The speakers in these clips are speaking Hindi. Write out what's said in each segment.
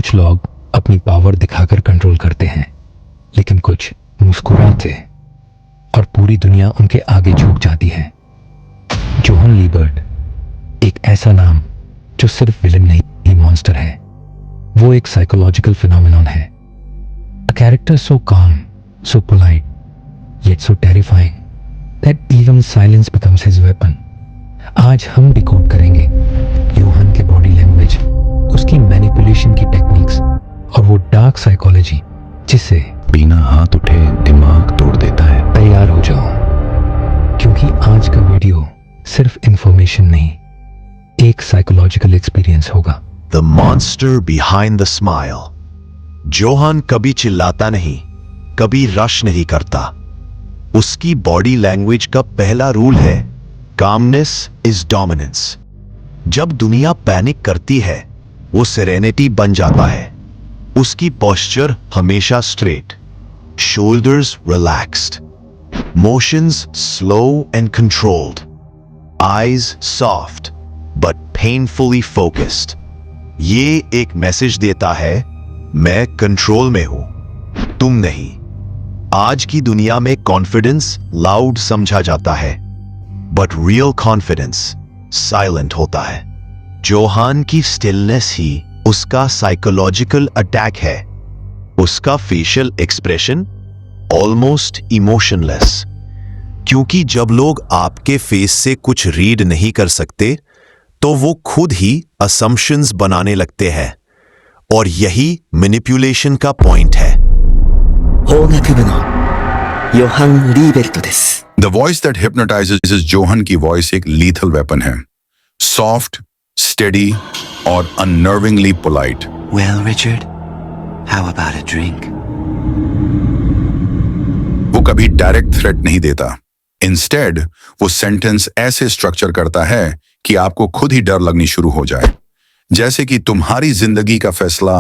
कुछ लोग अपनी पावर दिखाकर कंट्रोल करते हैं, लेकिन कुछ मुस्कुराते और पूरी दुनिया उनके आगे झुक जाती है। जोहन लीबर्ट एक ऐसा नाम जो सिर्फ विलन नहीं, मॉन्स्टर है। वो एक साइकोलॉजिकल फिनोमेनन है। A character so calm, so polite, yet so terrifying that even silence becomes his weapon. आज हम डिकोड करेंगे जोहन के बॉडी लैंग्वेज, उसकी मैनिपुलेशन की टेक्निक्स और वो डार्क साइकोलॉजी जिसे बिना हाथ उठे दिमाग तोड़ देता है। तैयार हो जाओ, क्योंकि आज का वीडियो सिर्फ इंफॉर्मेशन नहीं, एक साइकोलॉजिकल एक्सपीरियंस होगा। The monster behind the smile. Johan कभी चिल्लाता नहीं, कभी रश नहीं करता। उसकी बॉडी लैंग्वेज का पहला रूल है calmness is dominance. जब दुनिया पैनिक करती है, वो सेरेनिटी बन जाता है। उसकी पोस्चर हमेशा straight, shoulders relaxed, motions slow and controlled, eyes soft but painfully focused. ये एक मैसेज देता है, मैं कंट्रोल में हूं, तुम नहीं। आज की दुनिया में कॉन्फिडेंस लाउड समझा जाता है, बट रियल कॉन्फिडेंस साइलेंट होता है। जोहन की स्टिलनेस ही उसका साइकोलॉजिकल अटैक है। उसका फेशियल एक्सप्रेशन ऑलमोस्ट इमोशनलेस, क्योंकि जब लोग आपके फेस से कुछ रीड नहीं कर सकते तो वो खुद ही असम्पशंस बनाने लगते हैं, और यही मैनिपुलेशन का पॉइंट है। योहान लीबर्टです。 The voice that hypnotizes Johan की वॉइस एक लीथल वेपन है। सॉफ्ट, स्टेडी और unnervingly polite। Well, Richard, how about a drink? वो कभी डायरेक्ट थ्रेट नहीं देता। इंस्टेड वो सेंटेंस ऐसे स्ट्रक्चर करता है कि आपको खुद ही डर लगनी शुरू हो जाए, जैसे कि तुम्हारी जिंदगी का फैसला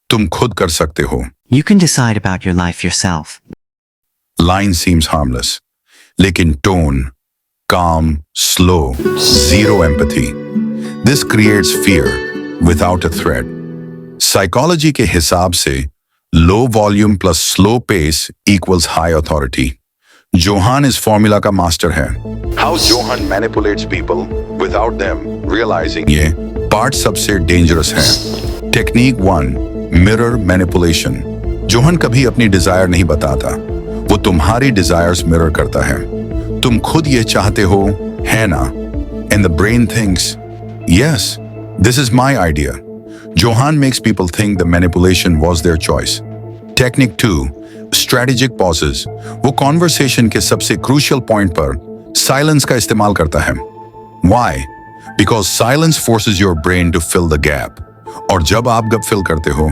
तुम खुद कर सकते हो। You can decide about your life yourself. Line seems harmless, लेकिन tone, calm, slow, zero empathy. This creates fear without a threat. Psychology के हिसाब से low volume plus slow pace equals high authority. Johan इस फॉर्मूला का मास्टर है। How Johan manipulates people without them realizing ये पार्ट सबसे डेंजरस है। Technique 1, mirror manipulation. जोहन कभी अपनी डिजायर नहीं बताता, वो तुम्हारी डिजायर्स मिरर करता है। तुम खुद ये चाहते हो, है ना? And the brain thinks, yes, this is my idea. Johan makes people think the manipulation was their choice. Technique 2, strategic pauses. वो कॉन्वर्सेशन के सबसे क्रूशियल पॉइंट पर साइलेंस का इस्तेमाल करता है। Why? Because silence forces your brain to fill the gap. और जब आप गैप फिल करते हो,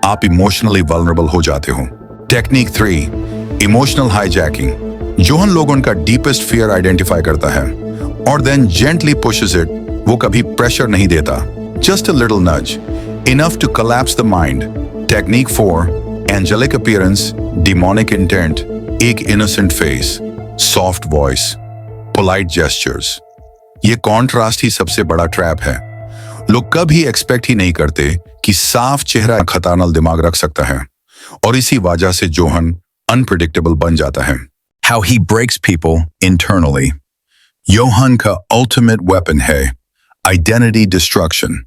आप इमोशनली वल्नरेबल हो जाते हो। Technique 3, emotional hijacking. जोहन लोगों का डीपेस्ट फियर आइडेंटिफाई करता है और देन जेंटली पुशेस इट। वो कभी प्रेशर नहीं देता, just a little nudge, enough to collapse the mind. Technique 4, angelic appearance, demonic intent. एक innocent face, soft voice, polite gestures. ये कॉन्ट्रास्ट ही सबसे बड़ा ट्रैप है। लोग कभी एक्सपेक्ट ही नहीं करते कि साफ चेहरा खतरनाक दिमाग रख सकता है, और इसी वजह से जोहन अनप्रेडिक्टेबल बन जाता है। How he breaks people internally. Johan का अल्टीमेट वेपन है आइडेंटिटी डिस्ट्रक्शन।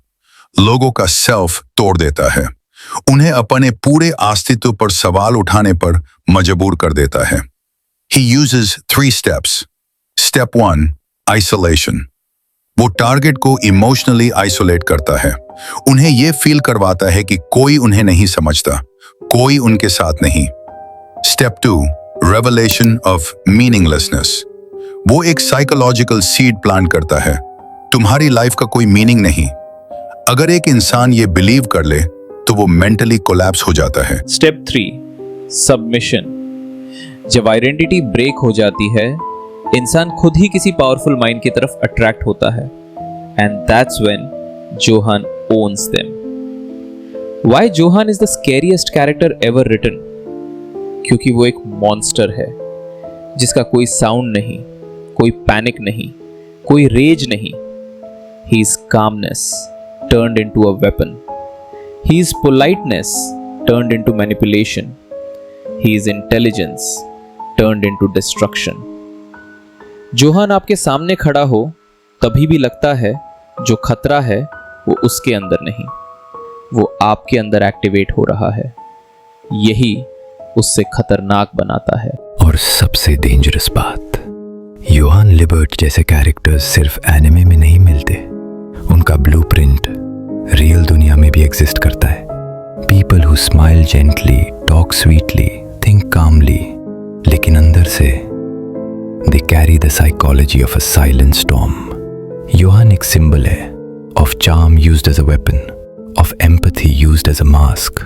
लोगों का सेल्फ तोड़ देता है, उन्हें अपने पूरे अस्तित्व पर सवाल उठाने पर मजबूर कर देता है। He uses 3 steps. Step 1, isolation. वो टारगेट को इमोशनली आइसोलेट करता है। उन्हें यह फील करवाता है कि कोई उन्हें नहीं समझता, कोई उनके साथ नहीं। Step 2, revelation of meaninglessness. वो एक साइकोलॉजिकल सीड प्लांट करता है, तुम्हारी लाइफ का कोई मीनिंग नहीं। अगर एक इंसान ये बिलीव कर ले तो वो मेंटली कोलैप्स हो जाता है। Step 3, submission. जब आइडेंटिटी ब्रेक हो जाती है, इंसान खुद ही किसी पावरफुल माइंड की तरफ अट्रैक्ट होता है, and that's when Johan owns them. Why Johan is the scariest character ever written? क्योंकि वो एक मॉन्स्टर है जिसका कोई साउंड नहीं, कोई पैनिक नहीं, कोई रेज नहीं। His calmness turned into a weapon. He is politeness turned into manipulation. He is intelligence turned into destruction. Johan आपके सामने खड़ा हो तभी भी लगता है जो खतरा है वो उसके अंदर नहीं, वो आपके अंदर एक्टिवेट हो रहा है। यही उससे खतरनाक बनाता है। और सबसे डेंजरस बात, योहान लिबर्ट जैसे कैरेक्टर्स सिर्फ एनिमे में नहीं मिलते, उनका ब्लूप्रिंट रियल दुनिया में भी एग्जिस्ट करता है। People who smile gently, talk sweetly, think calmly, लेकिन अंदर से they carry the psychology of a silent storm. Johan एक सिंबल है of charm used as a weapon, of empathy used as a mask,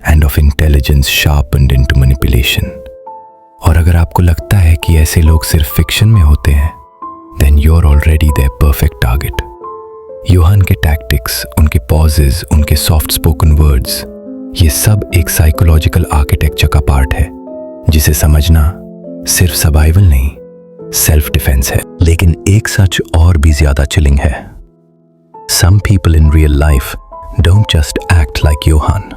and of intelligence sharpened into manipulation. और अगर आपको लगता है कि ऐसे लोग सिर्फ फिक्शन में होते हैं, then you are already their perfect target. Johan के टैक्टिक्स, उनके पॉजेज, उनके सॉफ्ट स्पोकन वर्ड्स, ये सब एक साइकोलॉजिकल आर्किटेक्चर का पार्ट है जिसे समझना सिर्फ सर्वाइवल नहीं, सेल्फ डिफेंस है। लेकिन एक सच और भी ज्यादा चिलिंग है। Some people in real life don't just act like Johan,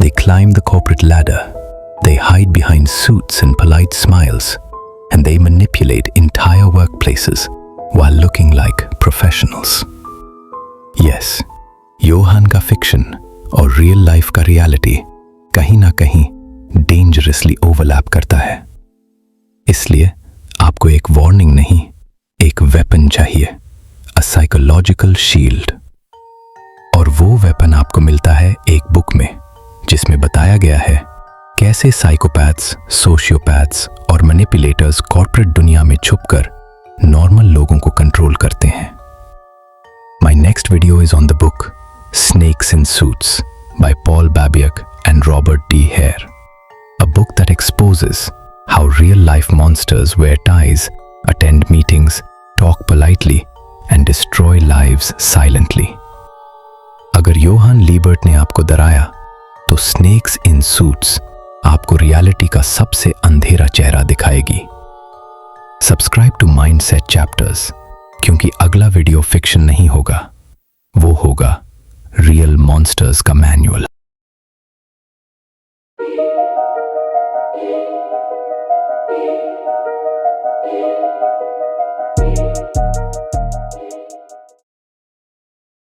they climb the corporate ladder, they hide behind suits and polite smiles, and they manipulate entire workplaces while looking like professionals. Yes, Johan का फिक्शन और रियल लाइफ का रियलिटी कहीं ना कहीं डेंजरसली ओवरलैप करता है। इसलिए आपको एक वार्निंग नहीं, एक वेपन चाहिए, अ साइकोलॉजिकल शील्ड। और वो वेपन आपको मिलता है एक बुक में जिसमें बताया गया है कैसे साइकोपैथ्स, सोशियोपैथ्स और मैनिपुलेटर्स कॉर्पोरेट दुनिया में छुपकर नॉर्मल लोगों को कंट्रोल करते हैं। My next video is on the book Snakes in Suits by Paul Babiak and Robert D Hare, a book that exposes how real life monsters wear ties, attend meetings, talk politely and destroy lives silently. अगर योहान लीबर्ट ने आपको डराया, तो स्नेक्स इन सूट्स आपको रियलिटी का सबसे अंधेरा चेहरा दिखाएगी। सब्सक्राइब टू माइंडसेट चैप्टर्स, क्योंकि अगला वीडियो फिक्शन नहीं होगा, वो होगा रियल मॉन्स्टर्स का मैनुअल।